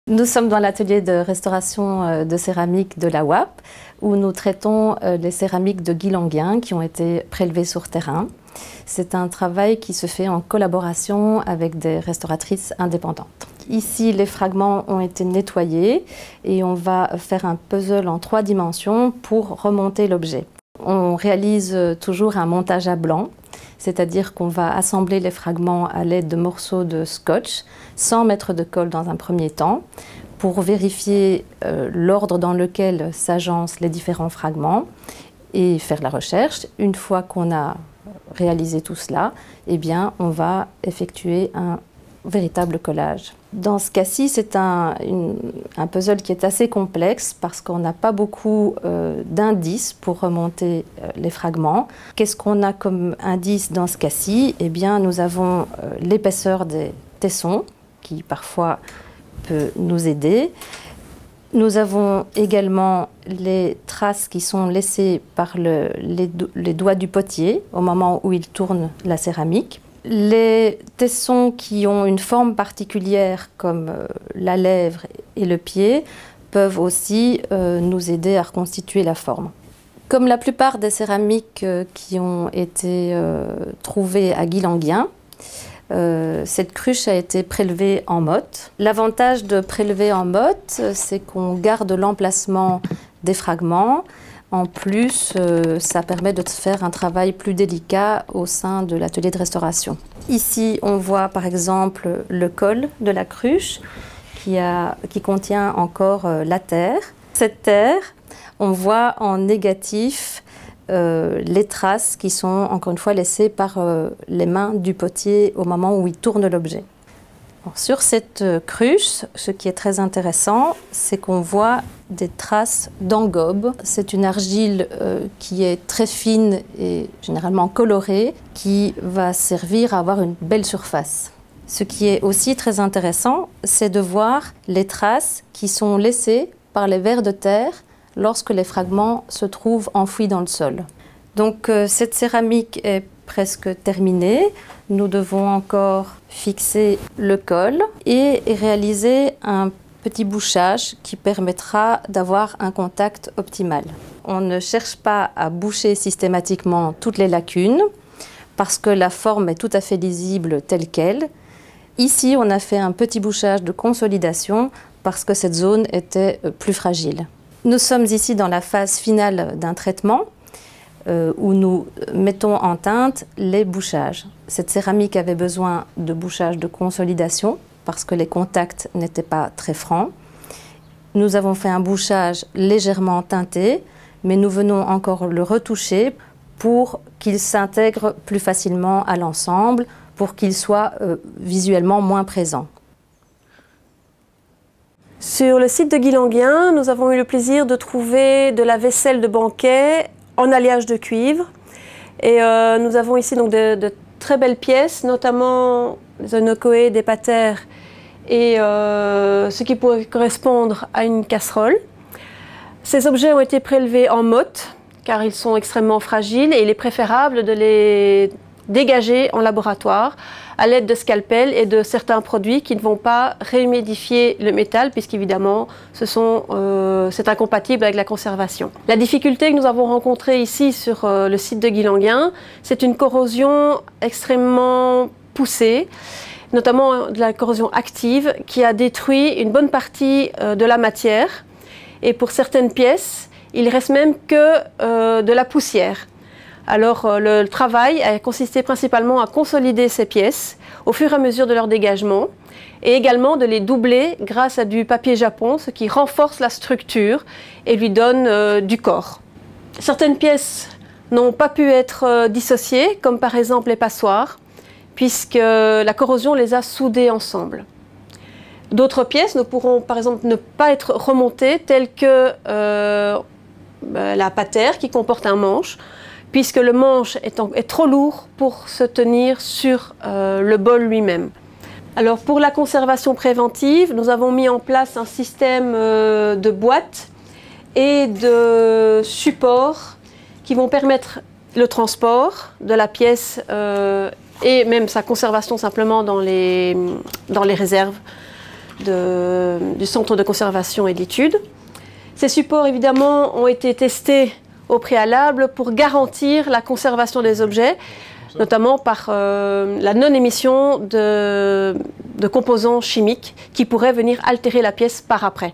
Nous sommes dans l'atelier de restauration de céramique de la UAP où nous traitons les céramiques de Guy Languien qui ont été prélevées sur terrain. C'est un travail qui se fait en collaboration avec des restauratrices indépendantes. Ici, les fragments ont été nettoyés et on va faire un puzzle en 3 dimensions pour remonter l'objet. On réalise toujours un montage à blanc, c'est-à-dire qu'on va assembler les fragments à l'aide de morceaux de scotch sans mettre de colle dans un premier temps pour vérifier l'ordre dans lequel s'agencent les différents fragments et faire la recherche. Une fois qu'on a réalisé tout cela, eh bien, on va effectuer un véritable collage. Dans ce cas-ci, c'est un puzzle qui est assez complexe parce qu'on n'a pas beaucoup d'indices pour remonter les fragments. Qu'est-ce qu'on a comme indice dans ce cas-ci? Eh bien, nous avons l'épaisseur des tessons qui parfois peut nous aider. Nous avons également les traces qui sont laissées par les doigts du potier au moment où il tourne la céramique. Les tessons qui ont une forme particulière comme la lèvre et le pied peuvent aussi nous aider à reconstituer la forme. Comme la plupart des céramiques qui ont été trouvées à Guy Languien, cette cruche a été prélevée en motte. L'avantage de prélever en motte, c'est qu'on garde l'emplacement des fragments. En plus, ça permet de faire un travail plus délicat au sein de l'atelier de restauration. Ici, on voit par exemple le col de la cruche qui contient encore la terre. Cette terre, on voit en négatif les traces qui sont encore une fois laissées par les mains du potier au moment où il tourne l'objet. Sur cette cruche, ce qui est très intéressant, c'est qu'on voit des traces d'engobe. C'est une argile qui est très fine et généralement colorée, qui va servir à avoir une belle surface. Ce qui est aussi très intéressant, c'est de voir les traces qui sont laissées par les vers de terre lorsque les fragments se trouvent enfouis dans le sol. Donc cette céramique est presque terminée. Nous devons encore fixer le col et réaliser un petit bouchage qui permettra d'avoir un contact optimal. On ne cherche pas à boucher systématiquement toutes les lacunes parce que la forme est tout à fait lisible telle qu'elle. Ici, on a fait un petit bouchage de consolidation parce que cette zone était plus fragile. Nous sommes ici dans la phase finale d'un traitement où nous mettons en teinte les bouchages. Cette céramique avait besoin de bouchage de consolidation parce que les contacts n'étaient pas très francs. Nous avons fait un bouchage légèrement teinté, mais nous venons encore le retoucher pour qu'il s'intègre plus facilement à l'ensemble, pour qu'il soit visuellement moins présent. Sur le site de Guy Languien, nous avons eu le plaisir de trouver de la vaisselle de banquet en alliage de cuivre. Et nous avons ici donc de très belles pièces, notamment des onokoé, des patères et ce qui pourrait correspondre à une casserole. Ces objets ont été prélevés en motte car ils sont extrêmement fragiles et il est préférable de les dégager en laboratoire à l'aide de scalpels et de certains produits qui ne vont pas réhumidifier le métal puisqu'évidemment c'est incompatible avec la conservation. La difficulté que nous avons rencontrée ici sur le site de Guy Languien, c'est une corrosion extrêmement poussée, notamment de la corrosion active qui a détruit une bonne partie de la matière et pour certaines pièces, il ne reste même que de la poussière. Alors le travail a consisté principalement à consolider ces pièces au fur et à mesure de leur dégagement et également de les doubler grâce à du papier japon, ce qui renforce la structure et lui donne du corps. Certaines pièces n'ont pas pu être dissociées, comme par exemple les passoires, puisque la corrosion les a soudées ensemble. D'autres pièces ne pourront par exemple ne pas être remontées, telles que la patère qui comporte un manche, puisque le manche est trop lourd pour se tenir sur le bol lui-même. Alors pour la conservation préventive, nous avons mis en place un système de boîtes et de supports qui vont permettre le transport de la pièce et même sa conservation simplement dans les réserves du Centre de conservation et d'études. Ces supports, évidemment, ont été testés au préalable pour garantir la conservation des objets, notamment par la non-émission de composants chimiques qui pourraient venir altérer la pièce par après.